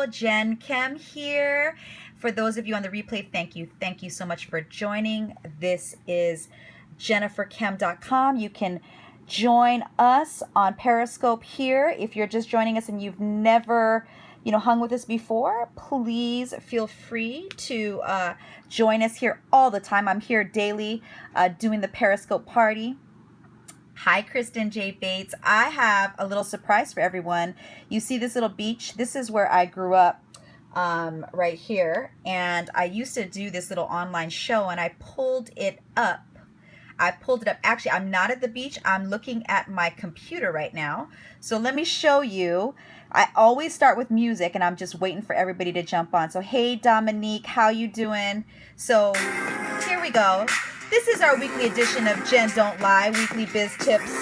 Hello, Jen Kem here. For those of you on the replay, thank you. Thank you so much for joining. This is jenniferkem.com. You can join us on Periscope here. If you're just joining us and you've never hung with us before, please feel free to join us here all the time. I'm here daily doing the Periscope party. Hi, Kristen J. Bates. I have a little surprise for everyone. You see this little beach? This is where I grew up, right here. And I used to do this little online show, and I pulled it up. Actually, I'm not at the beach. I'm looking at my computer right now. So let me show you. I always start with music, and I'm just waiting for everybody to jump on. So hey, Dominique, how you doing? So here we go. This is our weekly edition of Jen Don't Lie, weekly biz tips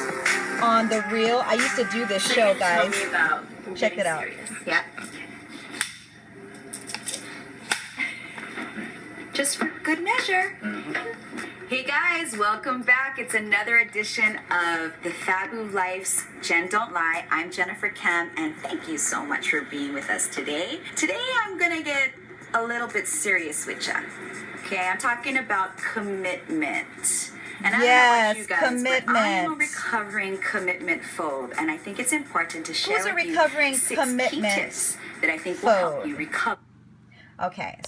on the reel. I used to do this show, guys. Check it out. Yeah. Just for good measure. Hey guys, welcome back. It's another edition of the Fabu Life's Jen Don't Lie. I'm Jennifer Kem, and thank you so much for being with us today. Today I'm gonna get a little bit serious with you. Okay, I'm talking about commitment. And I don't know about you guys, commitment. But I'm a recovering commitment phobe, and I think it's important to share with you 6 key tips that I think will help you recover. Okay.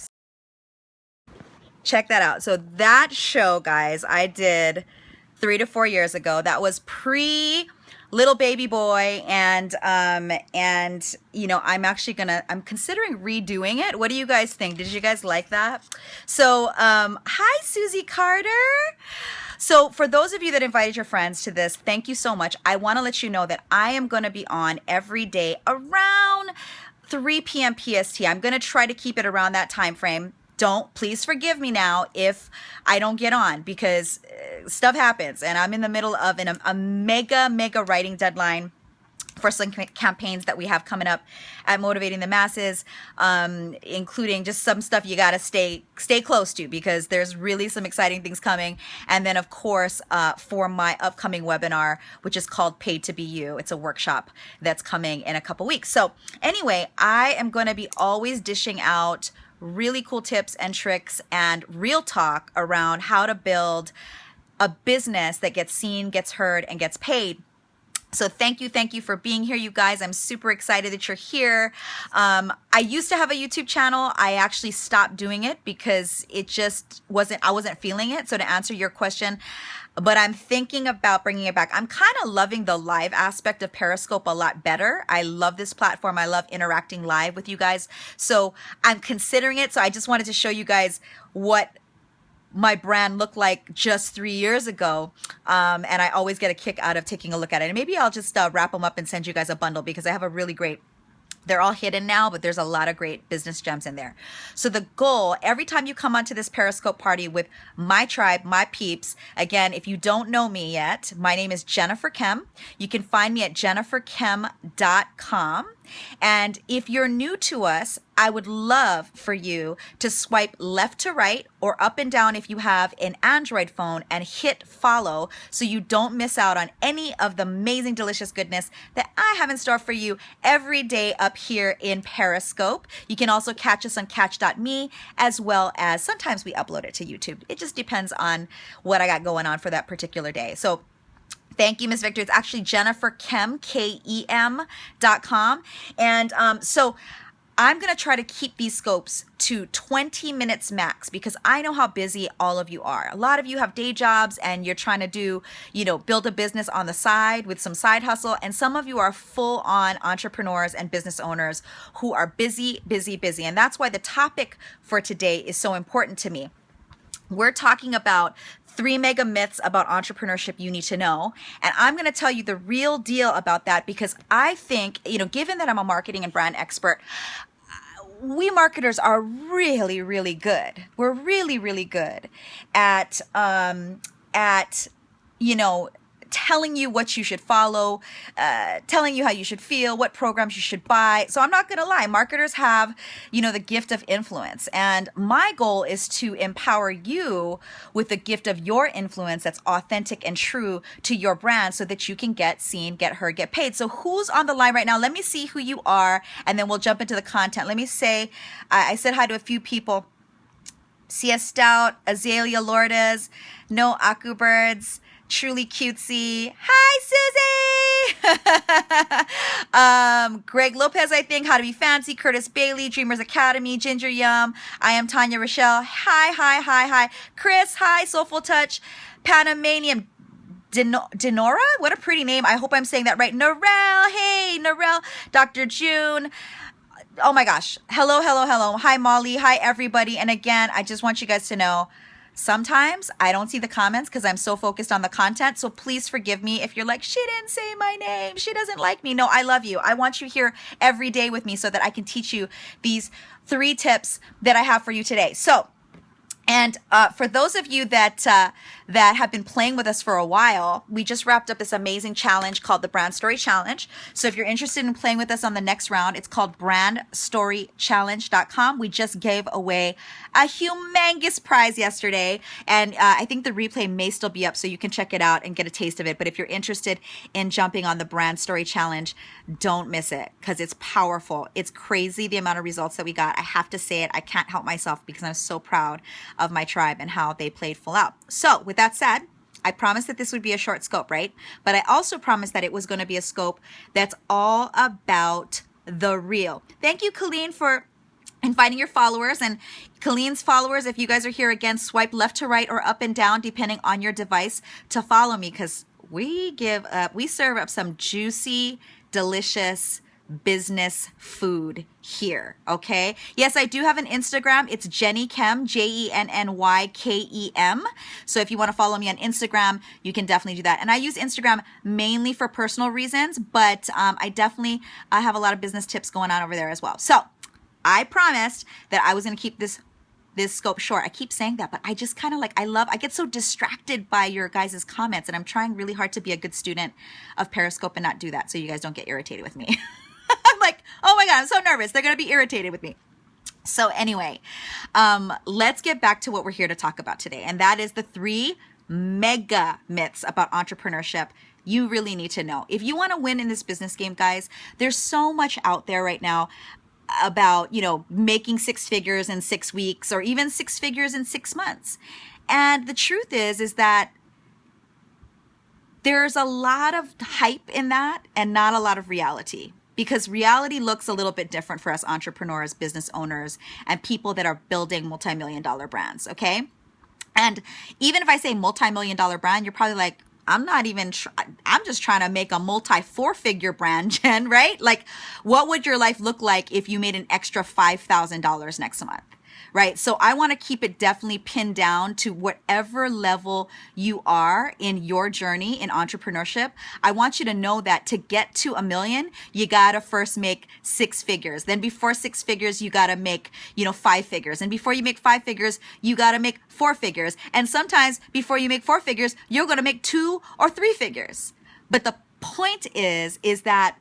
Check that out. So that show, guys, I did 3 to 4 years ago. That was pre little baby boy, and I'm considering redoing it. What do you guys think? Did you guys like that? So hi, Susie Carter. So for those of you that invited your friends to this, thank you so much. I want to let you know that I am going to be on every day around 3 p.m. PST. I'm going to try to keep it around that time frame. Please forgive me now if I don't get on, because stuff happens, and I'm in the middle of a mega writing deadline for some campaigns that we have coming up at Motivating the Masses, including just some stuff you got to stay close to, because there's really some exciting things coming. And then, of course, for my upcoming webinar, which is called Paid to Be You, it's a workshop that's coming in a couple weeks. So anyway, I am going to be always dishing out really cool tips and tricks and real talk around how to build a business that gets seen, gets heard, and gets paid. So thank you for being here, you guys. I'm super excited that you're here. I used to have a YouTube channel. I actually stopped doing it because I wasn't feeling it. So to answer your question, but I'm thinking about bringing it back. I'm kind of loving the live aspect of Periscope a lot better. I love this platform. I love interacting live with you guys. So I'm considering it. So I just wanted to show you guys what my brand looked like just 3 years ago. And I always get a kick out of taking a look at it. And maybe I'll just wrap them up and send you guys a bundle, because I have a really great, they're all hidden now, but there's a lot of great business gems in there. So the goal, every time you come onto this Periscope party with my tribe, my peeps, again, if you don't know me yet, my name is Jennifer Kem. You can find me at jenniferkem.com. And if you're new to us, I would love for you to swipe left to right or up and down if you have an Android phone, and hit follow so you don't miss out on any of the amazing, delicious goodness that I have in store for you every day up here in Periscope. You can also catch us on catch.me, as well as sometimes we upload it to YouTube. It just depends on what I got going on for that particular day. So thank you, Miss Victor. It's actually JenniferKem, KEM.com. And so I'm going to try to keep these scopes to 20 minutes max, because I know how busy all of you are. A lot of you have day jobs and you're trying to build a business on the side with some side hustle. And some of you are full on entrepreneurs and business owners who are busy. And that's why the topic for today is so important to me. We're talking about 3 mega myths about entrepreneurship you need to know. And I'm going to tell you the real deal about that, because I think, given that I'm a marketing and brand expert, we marketers are really good. We're really good at telling you what you should follow, telling you how you should feel, what programs you should buy. So I'm not going to lie. Marketers have, the gift of influence. And my goal is to empower you with the gift of your influence that's authentic and true to your brand so that you can get seen, get heard, get paid. So who's on the line right now? Let me see who you are, and then we'll jump into the content. Let me say, I said hi to a few people. Cia Stout, Azalea Lourdes, No Aku Birds, Truly Cutesy. Hi, Susie! Greg Lopez, I think. How to Be Fancy. Curtis Bailey, Dreamers Academy. Ginger Yum. I am Tanya Rochelle. Hi. Chris, hi. Soulful Touch. Panamanian. Denora? What a pretty name. I hope I'm saying that right. Norel. Hey, Norel. Dr. June. Oh my gosh. Hello. Hi, Molly. Hi, everybody. And again, I just want you guys to know, sometimes I don't see the comments because I'm so focused on the content. So please forgive me if you're like, she didn't say my name. She doesn't like me. No, I love you. I want you here every day with me so that I can teach you these 3 tips that I have for you today. So, and for those of you that have been playing with us for a while, we just wrapped up this amazing challenge called the Brand Story Challenge. So if you're interested in playing with us on the next round, it's called brandstorychallenge.com. We just gave away a humongous prize yesterday, and I think the replay may still be up, so you can check it out and get a taste of it. But if you're interested in jumping on the Brand Story Challenge, don't miss it because it's powerful. It's crazy the amount of results that we got. I have to say it. I can't help myself because I'm so proud of my tribe and how they played full out. So with that said, I promised that this would be a short scope, right? But I also promised that it was going to be a scope that's all about the real. Thank you, Colleen, for inviting your followers. And Colleen's followers, if you guys are here again, swipe left to right or up and down, depending on your device, to follow me, because we serve up some juicy, delicious business food here. Okay. Yes, I do have an Instagram. It's Jenny Kem, JennyKem. So if you want to follow me on Instagram, you can definitely do that. And I use Instagram mainly for personal reasons, but I definitely have a lot of business tips going on over there as well. So I promised that I was going to keep this scope short. I keep saying that, but I just kind of I get so distracted by your guys' comments, and I'm trying really hard to be a good student of Periscope and not do that so you guys don't get irritated with me. I'm like, oh my God, I'm so nervous. They're going to be irritated with me. So anyway, let's get back to what we're here to talk about today. And that is the 3 mega myths about entrepreneurship you really need to know. If you want to win in this business game, guys, there's so much out there right now about, making 6 figures in 6 weeks or even 6 figures in 6 months. And the truth is that there's a lot of hype in that and not a lot of reality. Because reality looks a little bit different for us entrepreneurs, business owners, and people that are building multi-million-dollar brands, okay? And even if I say multi-million-dollar brand, you're probably like, I'm just trying to make a multi-4-figure brand, Jen, right? Like, what would your life look like if you made an extra $5,000 next month? Right? So I want to keep it definitely pinned down to whatever level you are in your journey in entrepreneurship. I want you to know that to get to $1 million, you got to first make 6 figures. Then before 6 figures, you got to make, 5 figures. And before you make 5 figures, you got to make 4 figures. And sometimes before you make 4 figures, you're going to make 2 or 3 figures. But the point is that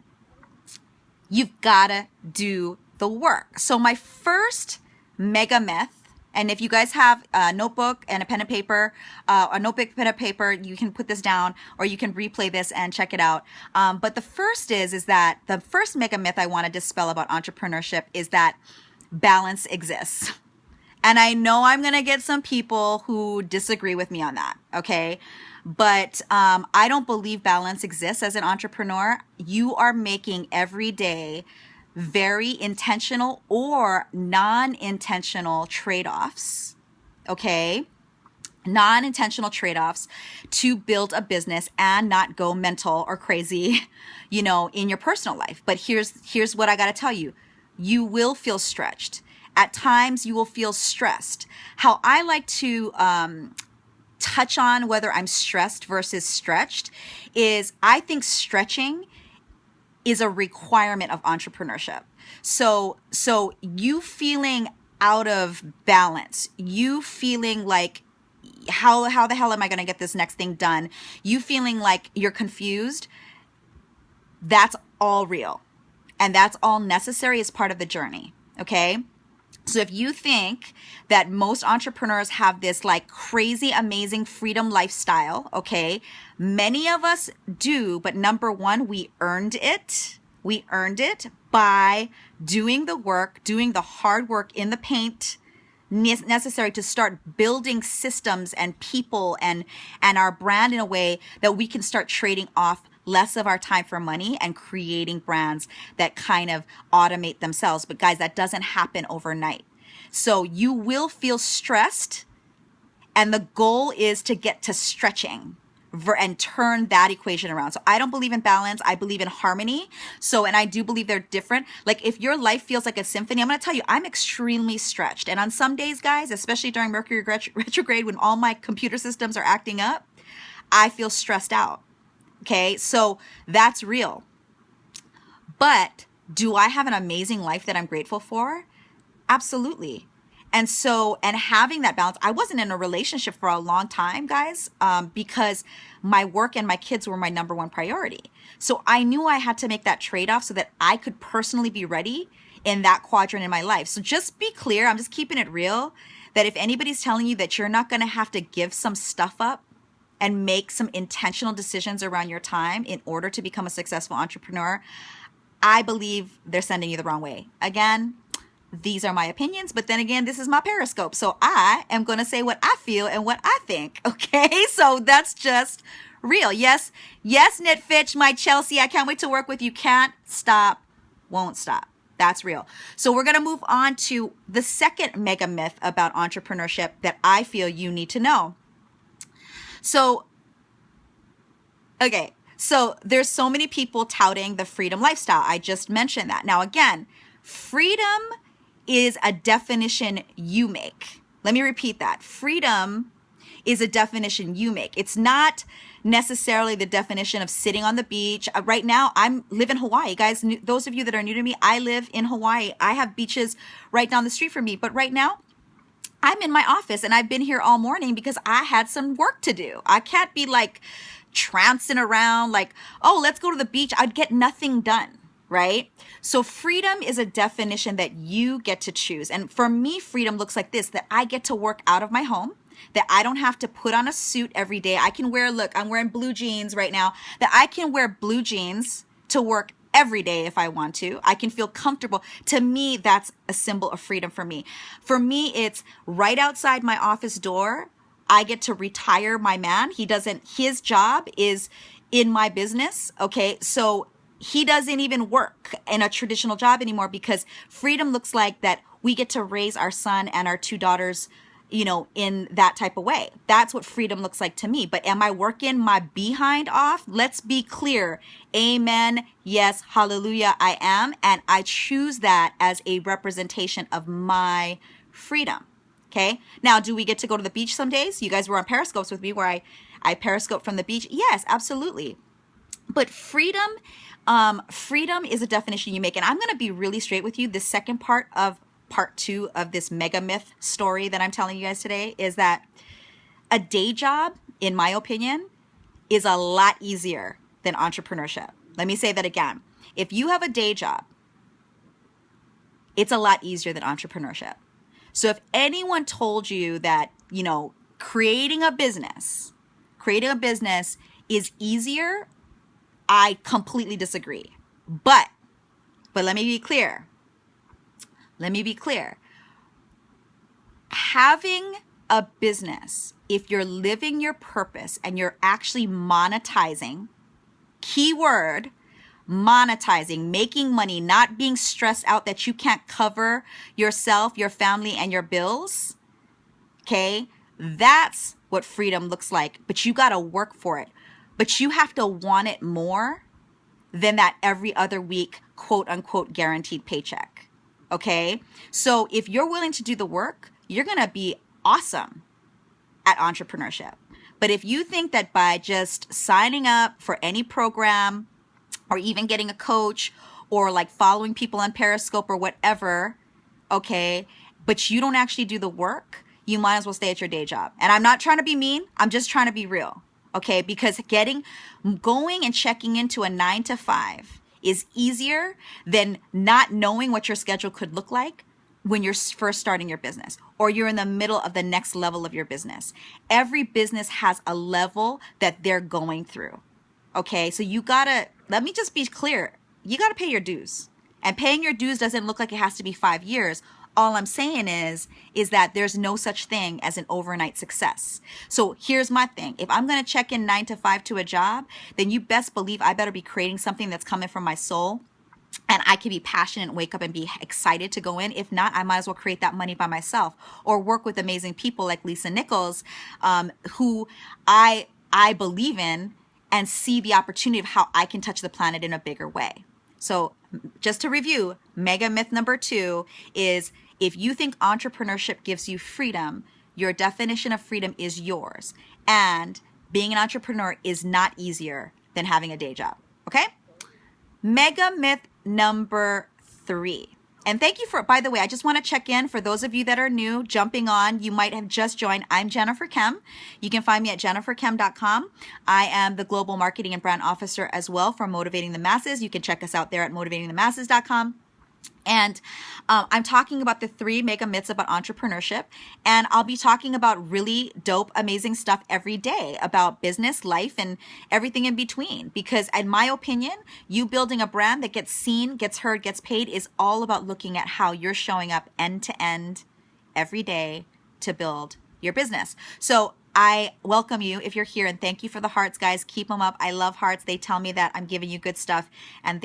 you've got to do the work. So my first mega myth, and if you guys have a notebook and a pen and paper, you can put this down or you can replay this and check it out. But the first is that the first mega myth I want to dispel about entrepreneurship is that balance exists. And I know I'm going to get some people who disagree with me on that. Okay. But I don't believe balance exists as an entrepreneur. You are making every day very intentional or non-intentional trade-offs, okay? Non-intentional trade-offs to build a business and not go mental or crazy, in your personal life. But here's what I got to tell you. You will feel stretched. At times you will feel stressed. How I like to touch on whether I'm stressed versus stretched is I think stretching is a requirement of entrepreneurship. So you feeling out of balance, you feeling like how the hell am I going to get this next thing done? You feeling like you're confused, that's all real. And that's all necessary as part of the journey. Okay. So if you think that most entrepreneurs have this like crazy, amazing freedom lifestyle, okay, many of us do, but number one, we earned it. We earned it by doing the work, doing the hard work in the paint necessary to start building systems and people and our brand in a way that we can start trading off less of our time for money and creating brands that kind of automate themselves. But guys, that doesn't happen overnight. So you will feel stressed, and the goal is to get to stretching and turn that equation around. So I don't believe in balance. I believe in harmony. So, and I do believe they're different. Like if your life feels like a symphony, I'm going to tell you, I'm extremely stretched. And on some days, guys, especially during Mercury retrograde, when all my computer systems are acting up, I feel stressed out. Okay. So that's real. But do I have an amazing life that I'm grateful for? Absolutely. And so, and having that balance, I wasn't in a relationship for a long time, guys, because my work and my kids were my number one priority. So I knew I had to make that trade-off so that I could personally be ready in that quadrant in my life. So just be clear. I'm just keeping it real that if anybody's telling you that you're not going to have to give some stuff up and make some intentional decisions around your time in order to become a successful entrepreneur, I believe they're sending you the wrong way. Again, these are my opinions, but then again, this is my Periscope. So I am going to say what I feel and what I think. Okay. So that's just real. Yes. Yes. Knit Fitch, my Chelsea. I can't wait to work with you. Can't stop. Won't stop. That's real. So we're going to move on to the second mega myth about entrepreneurship that I feel you need to know. So, okay. So there's so many people touting the freedom lifestyle. I just mentioned that. Now, again, freedom is a definition you make. Let me repeat that. Freedom is a definition you make. It's not necessarily the definition of sitting on the beach. Right now, I live in Hawaii. Guys, those of you that are new to me, I live in Hawaii. I have beaches right down the street from me. But right now, I'm in my office and I've been here all morning because I had some work to do. I can't be like trancing around like, oh, let's go to the beach. I'd get nothing done. Right? So freedom is a definition that you get to choose. And for me, freedom looks like this, that I get to work out of my home, that I don't have to put on a suit every day. I can wear, look, I'm wearing blue jeans right now, that I can wear blue jeans to work every day if I want to. I can feel comfortable. To me, that's a symbol of freedom for me. For me, it's right outside my office door. I get to retire my man. His job is in my business. Okay. So he doesn't even work in a traditional job anymore because freedom looks like that we get to raise our son and our two daughters, in that type of way. That's what freedom looks like to me. But am I working my behind off? Let's be clear. Amen. Yes. Hallelujah. I am. And I choose that as a representation of my freedom. Okay. Now, do we get to go to the beach some days? You guys were on Periscopes with me where I Periscope from the beach. Yes, absolutely. But freedom is a definition you make. And I'm going to be really straight with you. The second part of part 2 of this mega myth story that I'm telling you guys today is that a day job, in my opinion, is a lot easier than entrepreneurship. Let me say that again. If you have a day job, it's a lot easier than entrepreneurship. So if anyone told you that, creating a business is easier, I completely disagree. But let me be clear. Having a business, if you're living your purpose and you're actually monetizing, keyword, monetizing, making money, not being stressed out that you can't cover yourself, your family, and your bills, okay? That's what freedom looks like. But you got to work for it. But you have to want it more than that every other week, quote unquote, guaranteed paycheck. Okay. So if you're willing to do the work, you're going to be awesome at entrepreneurship. But if you think that by just signing up for any program or even getting a coach or like following people on Periscope or whatever, okay, but you don't actually do the work, you might as well stay at your day job. And I'm not trying to be mean. I'm just trying to be real. Okay. Because going and checking into a 9 to 5 is easier than not knowing what your schedule could look like when you're first starting your business or you're in the middle of the next level of your business. Every business has a level that they're going through. Okay. So let me just be clear. You gotta pay your dues. And paying your dues doesn't look like it has to be 5 years. All I'm saying is that there's no such thing as an overnight success. So here's my thing. If I'm going to check in 9 to 5 to a job, then you best believe I better be creating something that's coming from my soul. And I can be passionate and wake up and be excited to go in. If not, I might as well create that money by myself or work with amazing people like Lisa Nichols, who I believe in and see the opportunity of how I can touch the planet in a bigger way. So just to review, mega myth number 2 is if you think entrepreneurship gives you freedom, your definition of freedom is yours. And being an entrepreneur is not easier than having a day job. Okay? Mega myth number 3. And thank you by the way, I just want to check in for those of you that are new, jumping on, you might have just joined. I'm Jennifer Kem. You can find me at jenniferkem.com. I am the Global Marketing and Brand Officer as well for Motivating the Masses. You can check us out there at motivatingthemasses.com. And I'm talking about the 3 mega myths about entrepreneurship. And I'll be talking about really dope, amazing stuff every day about business, life, and everything in between. Because in my opinion, you building a brand that gets seen, gets heard, gets paid is all about looking at how you're showing up end to end every day to build your business. So I welcome you if you're here, and thank you for the hearts, guys. Keep them up. I love hearts. They tell me that I'm giving you good stuff, and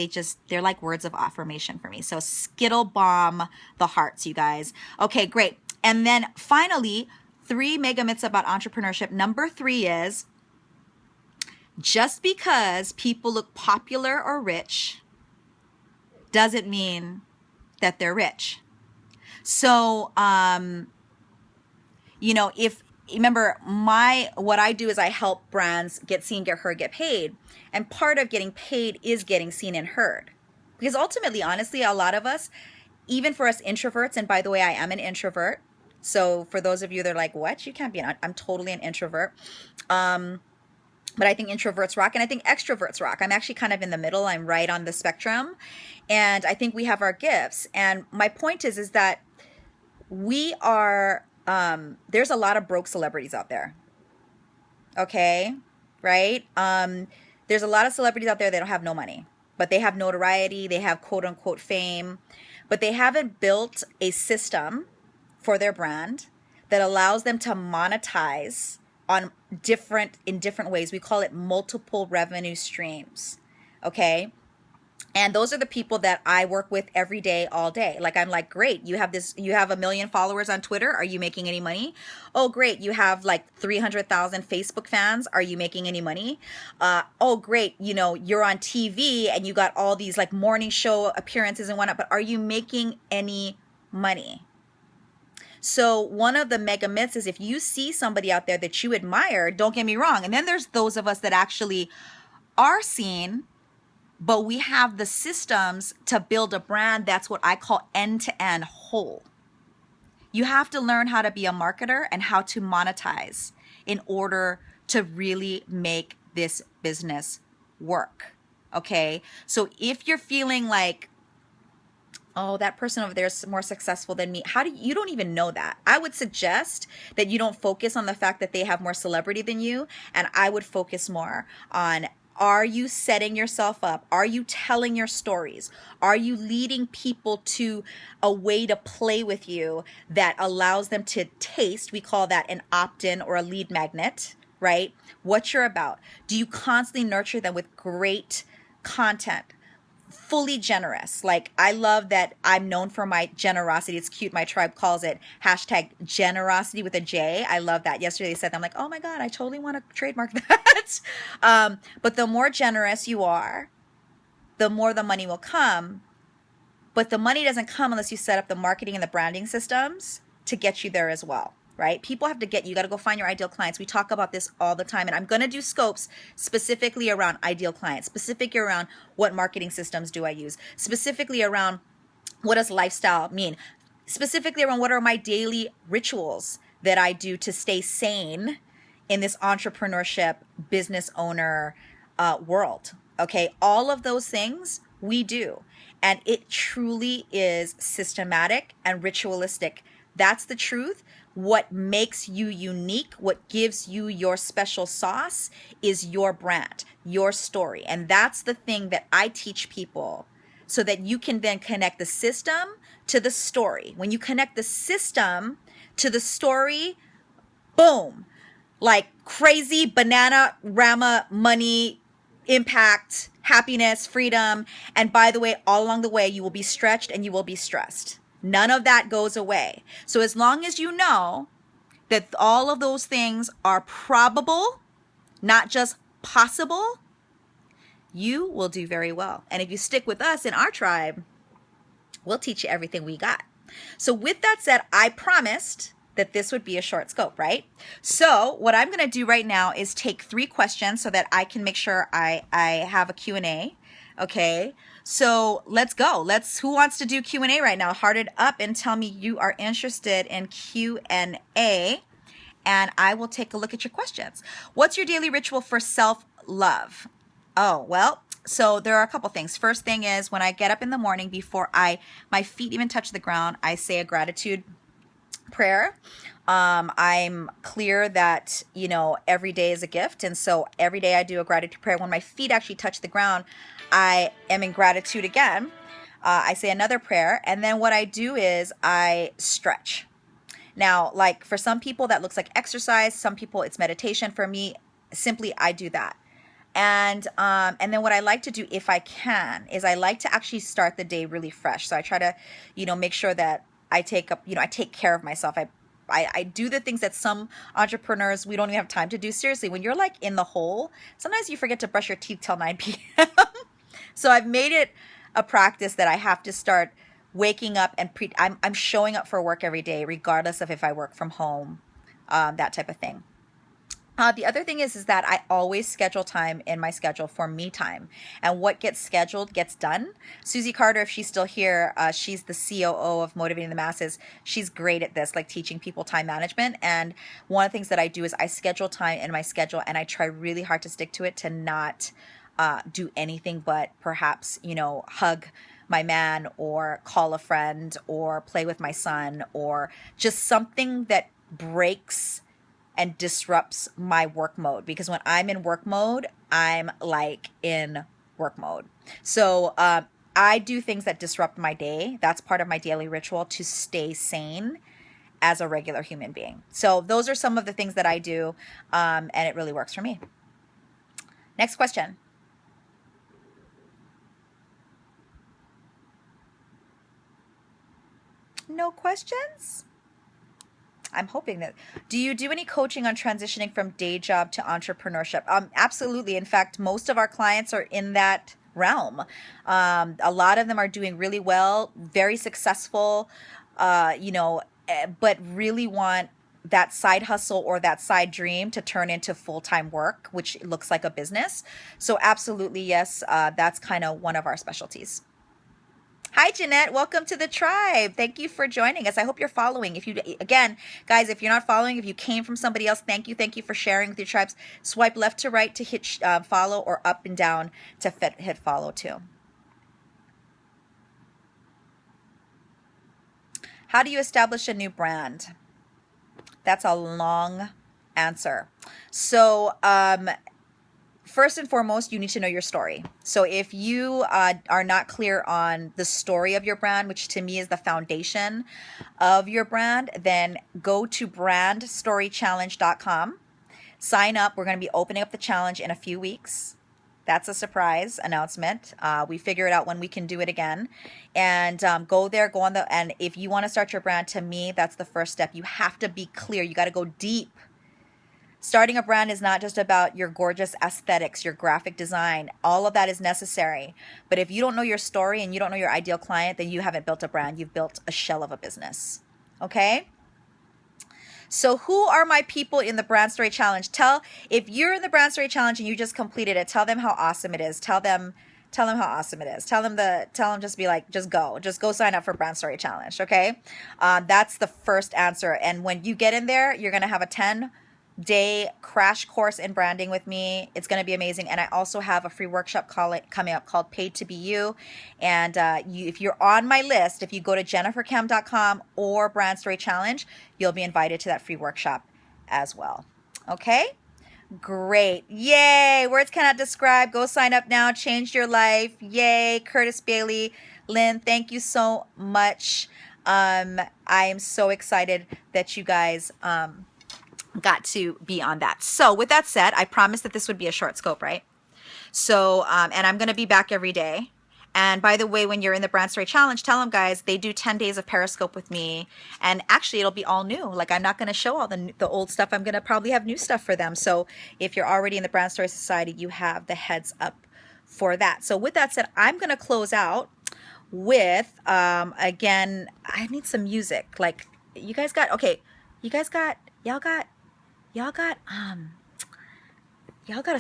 they're like words of affirmation for me. So skittle bomb the hearts, you guys. Okay, great. And then finally, 3 mega myths about entrepreneurship. Number 3 is just because people look popular or rich doesn't mean that they're rich. So, remember, what I do is I help brands get seen, get heard, get paid. And part of getting paid is getting seen and heard. Because ultimately, honestly, a lot of us, even for us introverts, and by the way, I am an introvert. So for those of you that are like, what? You can't be I'm totally an introvert. But I think introverts rock, and I think extroverts rock. I'm actually kind of in the middle. I'm right on the spectrum. And I think we have our gifts. And my point is that we are... there's a lot of broke celebrities out there. Okay. Right. There's a lot of celebrities out there that don't have no money, but they have notoriety. They have quote unquote fame, but they haven't built a system for their brand that allows them to monetize in different ways. We call it multiple revenue streams. Okay. And those are the people that I work with every day, all day. Like, I'm like, great, you have 1 million followers on Twitter. Are you making any money? Oh, great. You have like 300,000 Facebook fans. Are you making any money? Oh, great. You're on TV and you got all these like morning show appearances and whatnot, but are you making any money? So one of the mega myths is if you see somebody out there that you admire, don't get me wrong. And then there's those of us that actually are seen, but we have the systems to build a brand that's what I call end-to-end whole. You have to learn how to be a marketer and how to monetize in order to really make this business work. Okay? So if you're feeling like, oh, that person over there is more successful than me, you don't even know that. I would suggest that you don't focus on the fact that they have more celebrity than you, and I would focus more on, are you setting yourself up? Are you telling your stories? Are you leading people to a way to play with you that allows them to taste? We call that an opt-in or a lead magnet, right? What you're about. Do you constantly nurture them with great content? Fully generous. Like, I love that I'm known for my generosity. It's cute. My tribe calls it #generosity with a J. I love that. Yesterday they said that. I'm like, oh my God, I totally want to trademark that. But the more generous you are, the more the money will come. But the money doesn't come unless you set up the marketing and the branding systems to get you there as well. Right? People have to you got to go find your ideal clients. We talk about this all the time, and I'm going to do scopes specifically around ideal clients, specifically around what marketing systems do I use, specifically around what does lifestyle mean, specifically around what are my daily rituals that I do to stay sane in this entrepreneurship, business owner world. Okay, all of those things we do. And it truly is systematic and ritualistic. That's the truth. What makes you unique, what gives you your special sauce is your brand, your story. And that's the thing that I teach people so that you can then connect the system to the story. When you connect the system to the story, boom, like crazy banana rama money, impact, happiness, freedom. And by the way, all along the way, you will be stretched and you will be stressed. None of that goes away. So as long as you know that all of those things are probable, not just possible, you will do very well. And if you stick with us in our tribe, we'll teach you everything we got. So with that said, I promised that this would be a short scope, right? So what I'm going to do right now is take 3 questions so that I can make sure I have a Q&A. Okay, so let's go. Who wants to do Q&A right now? Heart it up and tell me you are interested in Q&A, and I will take a look at your questions. What's your daily ritual for self-love? Oh, well, so there are a couple things. First thing is when I get up in the morning before my feet even touch the ground, I say a gratitude prayer. I'm clear that, every day is a gift. And so every day I do a gratitude prayer. When my feet actually touch the ground, I am in gratitude again. I say another prayer. And then what I do is I stretch. Now, like for some people that looks like exercise, some people it's meditation. For me, simply I do that. And then what I like to do, if I can, is I like to actually start the day really fresh. So I try to, make sure that I take care of myself. I do the things that some entrepreneurs, we don't even have time to do. Seriously, when you're like in the hole, sometimes you forget to brush your teeth till 9 p.m. So I've made it a practice that I have to start waking up and I'm showing up for work every day, regardless of if I work from home, that type of thing. The other thing is that I always schedule time in my schedule for me time. And what gets scheduled gets done. Susie Carter, if she's still here, she's the COO of Motivating the Masses. She's great at this, like teaching people time management. And one of the things that I do is I schedule time in my schedule and I try really hard to stick to it, to not do anything but perhaps, hug my man or call a friend or play with my son or just something that breaks and disrupts my work mode, because when I'm in work mode, I'm like in work mode. So I do things that disrupt my day. That's part of my daily ritual to stay sane as a regular human being. So those are some of the things that I do, and it really works for me. Next question. No questions? I'm hoping that. Do you do any coaching on transitioning from day job to entrepreneurship? Absolutely. In fact, most of our clients are in that realm. A lot of them are doing really well, very successful, but really want that side hustle or that side dream to turn into full-time work, which looks like a business. So absolutely, yes, that's kind of one of our specialties. Hi, Jeanette. Welcome to the tribe. Thank you for joining us. I hope you're following. Again, guys, if you're not following, if you came from somebody else, thank you. Thank you for sharing with your tribes. Swipe left to right to hit follow, or up and down to hit follow too. How do you establish a new brand? That's a long answer. So, first and foremost, you need to know your story. So if you are not clear on the story of your brand, which to me is the foundation of your brand, then go to brandstorychallenge.com. Sign up. We're going to be opening up the challenge in a few weeks. That's a surprise announcement. We figure it out when we can do it again. And go there, and if you want to start your brand, to me, that's the first step. You have to be clear. You got to go deep. Starting a brand is not just about your gorgeous aesthetics, your graphic design. All of that is necessary. But if you don't know your story and you don't know your ideal client, then you haven't built a brand. You've built a shell of a business. Okay? So who are my people in the Brand Story Challenge? If you're in the Brand Story Challenge and you just completed it, tell them how awesome it is. Tell them Tell them how awesome it is. Tell them just be like, just go sign up for Brand Story Challenge. Okay. That's the first answer. And when you get in there, you're going to have a 10-day crash course in branding with me. It's going to be amazing. And I also have a free workshop coming up called Paid to Be You. And if you're on my list, if you go to jennifercam.com or Brand Story Challenge, you'll be invited to that free workshop as well. Okay. Great. Yay. Words cannot describe. Go sign up now. Change your life. Yay. Curtis Bailey. Lynn, thank you so much. I am so excited that you guys got to be on that. So with that said, I promised that this would be a short scope, right? So, and I'm going to be back every day. And by the way, when you're in the Brand Story Challenge, tell them, guys, they do 10 days of Periscope with me. And actually, it'll be all new. Like, I'm not going to show all the old stuff. I'm going to probably have new stuff for them. So if you're already in the Brand Story Society, you have the heads up for that. So with that said, I'm going to close out with, again, I need some music. Like, you guys got a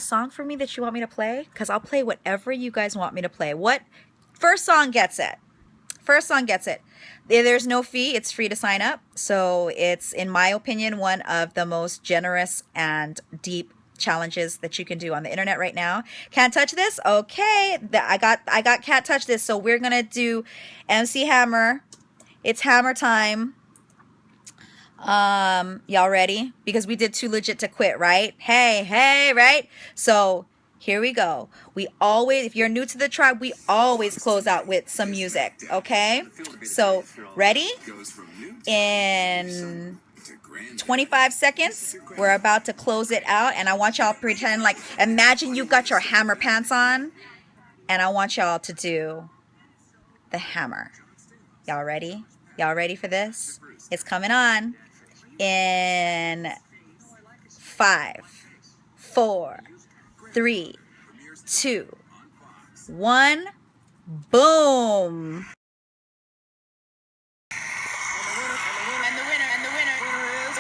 song for me that you want me to play? Because I'll play whatever you guys want me to play. First song gets it. First song gets it. There's no fee. It's free to sign up. So it's, in my opinion, one of the most generous and deep challenges that you can do on the internet right now. Can't touch this? Okay. I got can't touch this. So we're going to do MC Hammer. It's hammer time. Y'all ready? Because we did Too Legit to Quit, right? Hey, right? So here we go. We always, if you're new to the tribe, we always close out with some music, okay? So ready? In 25 seconds, we're about to close it out, and I want y'all to pretend like, imagine you got your hammer pants on, and I want y'all to do the hammer. Y'all ready? Y'all ready for this? It's coming on. In 5, 4, 3, 2, 1, boom. And the winner is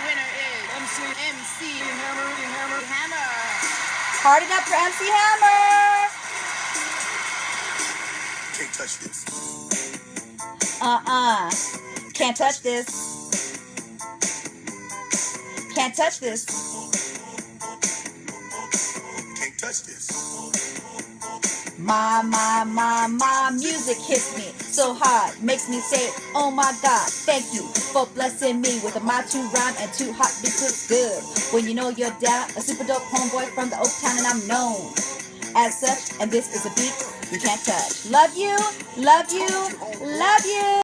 MC Hammer. Hard enough for MC Hammer. Can't touch this. Can't touch this. Can't touch this. Can't touch this. My music hits me so hard, makes me say, oh my God, thank you for blessing me with my 2 rhyme and 2 hot beats is good. When you know you're down, a super dope homeboy from the Oak Town, and I'm known as such, and this is a beat you can't touch. Love you, love you, love you.